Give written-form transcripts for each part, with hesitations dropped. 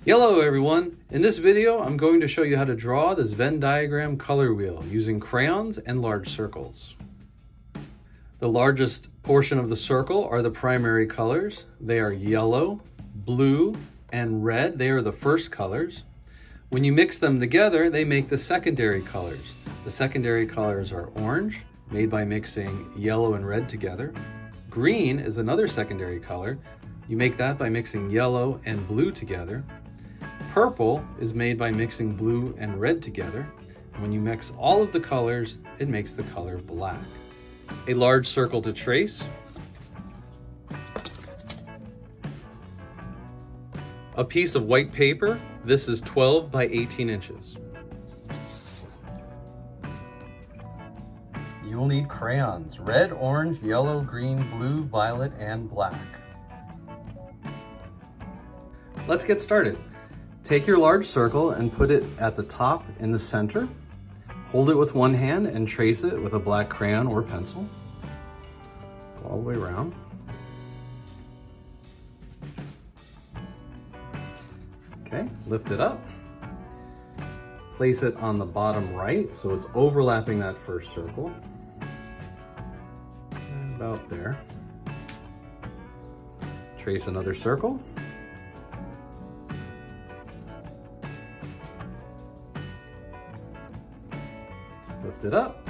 Hello everyone! In this video I'm going to show you how to draw this Venn diagram color wheel using crayons and large circles. The largest portion of the circle are the primary colors. They are yellow, blue, and red. They are the first colors. When you mix them together, they make the secondary colors. The secondary colors are orange, made by mixing yellow and red together. Green is another secondary color. You make that by mixing yellow and blue together. Purple is made by mixing blue and red together. When you mix all of the colors, it makes the color black. A large circle to trace. A piece of white paper. This is 12 by 18 inches. You will need crayons, red, orange, yellow, green, blue, violet, and black. Let's get started. Take your large circle and put it at the top in the center. Hold it with one hand and trace it with a black crayon or pencil. Go all the way around. Okay, lift it up. Place it on the bottom right so it's overlapping that first circle. And about there. Trace another circle. Lift it up,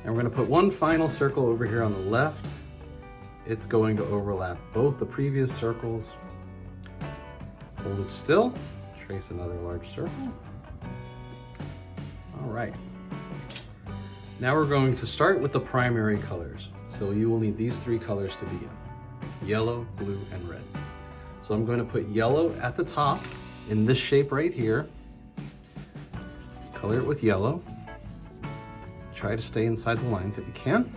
and we're going to put one final circle over here on the left. It's going to overlap both the previous circles. Hold it still, trace another large circle. All right. Now we're going to start with the primary colors. So you will need these three colors to begin: yellow, blue, and red. So I'm going to put yellow at the top in this shape right here. Color it with yellow. Try to stay inside the lines if you can.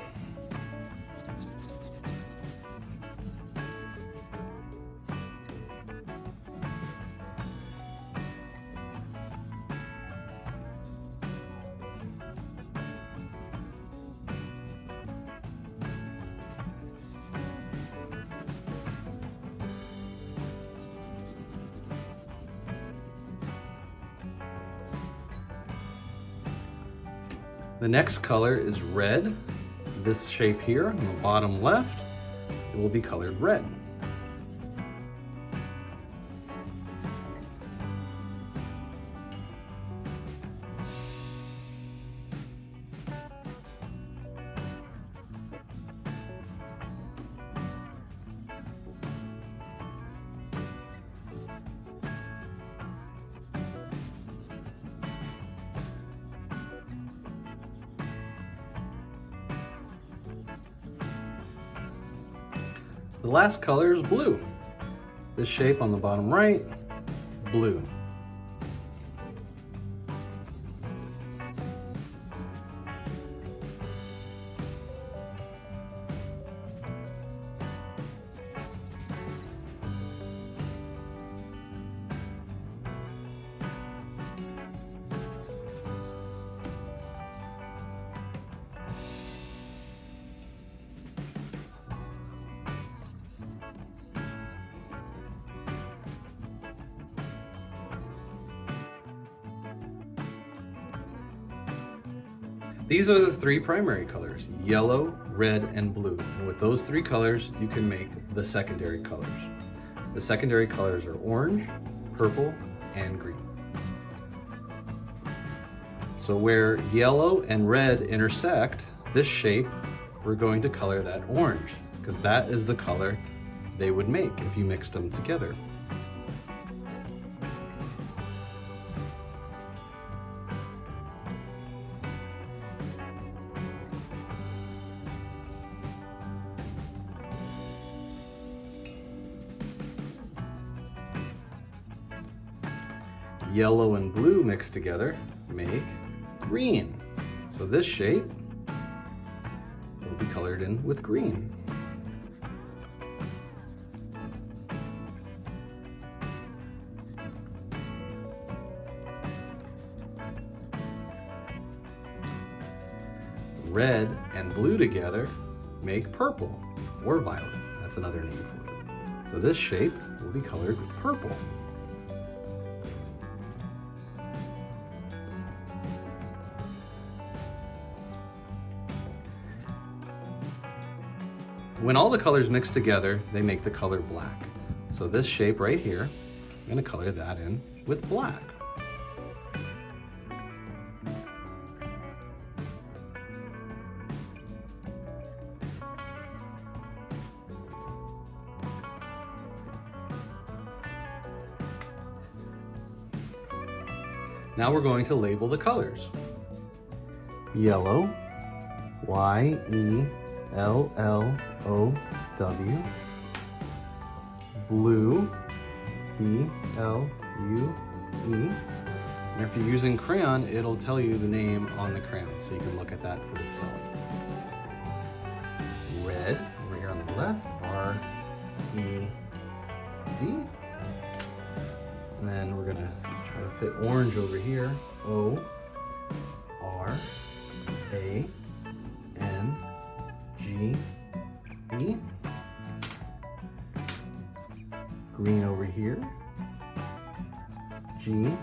The next color is red. This shape here on the bottom left, it will be colored red. The last color is blue. This shape on the bottom right, blue. These are the three primary colors: yellow, red, and blue. And with those three colors, you can make the secondary colors. The secondary colors are orange, purple, and green. So where yellow and red intersect, this shape, we're going to color that orange, because that is the color they would make if you mixed them together. Yellow and blue mixed together make green. So this shape will be colored in with green. Red and blue together make purple or violet. That's another name for it. So this shape will be colored purple. When all the colors mix together, they make the color black. So this shape right here, I'm going to color that in with black. Now we're going to label the colors. Yellow, Y-E-L-L-O-W. Blue, B-L-U-E. And if you're using crayon, it'll tell you the name on the crayon, so you can look at that for the spelling. Red, over here on the left, R-E-D. And then we're gonna try to fit orange over here, O-R-A-N-G-E. Green over here, G-R-E-E-N.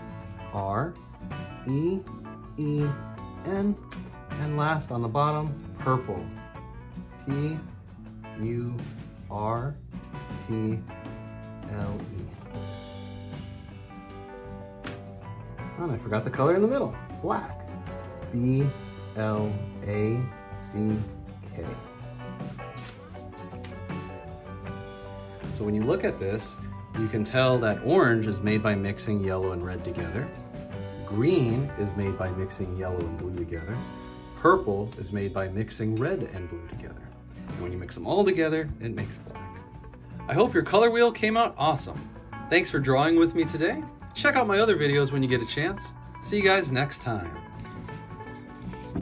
And last on the bottom, purple, P-U-R-P-L-E. And I forgot the color in the middle, black, B-L-A-C-K. So when you look at this, you can tell that orange is made by mixing yellow and red together. Green is made by mixing yellow and blue together. Purple is made by mixing red and blue together. And when you mix them all together, it makes black. I hope your color wheel came out awesome. Thanks for drawing with me today. Check out my other videos when you get a chance. See you guys next time.